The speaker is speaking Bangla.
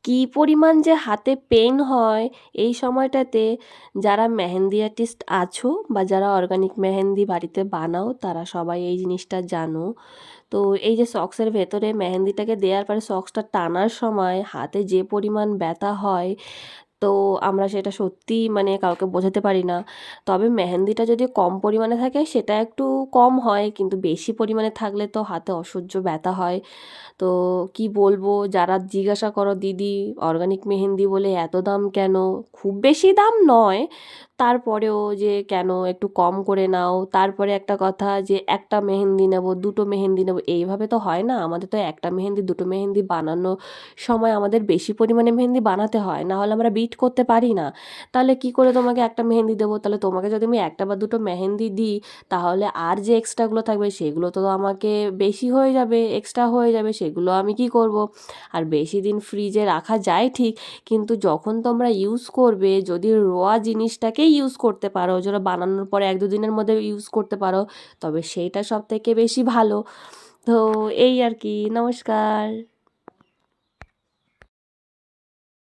কী পরিমাণ যে হাতে পেইন হয় এই সময়টাতে। যারা মেহেন্দি আর্টিস্ট আছো বা যারা অর্গানিক মেহেন্দি বাড়িতে বানাও তারা সবাই এই জিনিসটা জানো। তো এই যে সক্সের ভেতরে মেহেন্দিটাকে দেওয়ার পরে সক্সটা টানার সময় হাতে যে পরিমাণ ব্যথা হয়, তো আমরা সেটা সত্যিই মানে কাউকে বোঝাতে পারি না। তবে মেহেন্দিটা যদি কম পরিমাণে থাকে সেটা একটু কম হয়, কিন্তু বেশি পরিমাণে থাকলে তো হাতে অসহ্য ব্যথা হয়। তো কি বলবো, যারা জিজ্ঞাসা করো দিদি অর্গানিক মেহেন্দি বলে এত দাম কেন? খুব বেশি দাম নয়, তারপরেও যে কেন একটু কম করে নাও। তারপরে একটা কথা যে একটা মেহেন্দি নেব, দুটো মেহেন্দি নেব, এইভাবে তো হয় না। আমাদের তো একটা মেহেন্দি দুটো মেহেন্দি বানানোর সময় আমাদের বেশি পরিমাণে মেহেন্দি বানাতে হয়, না হলে আমরা বিট করতে পারি না। তাহলে কি করে তোমাকে একটা মেহেন্দি দেবো? তাহলে তোমাকে যদি আমি একটা বা দুটো মেহেন্দি দিই, তাহলে আর যে এক্সট্রাগুলো থাকবে সেগুলো তো আমাকে বেশি হয়ে যাবে, এক্সট্রা হয়ে যাবে, সেগুলো আমি কি করব? আর বেশি দিন ফ্রিজে রাখা যায় ঠিক, কিন্তু যখন তোমরা ইউজ করবে, যদি রোয়া জিনিসটাকেই ইউজ করতে পারো, যেটা বানানোর পরে এক দুদিনের মধ্যে ইউজ করতে পারো, তবে সেইটা সব থেকে বেশি ভালো। তো এই আর কি। নমস্কার।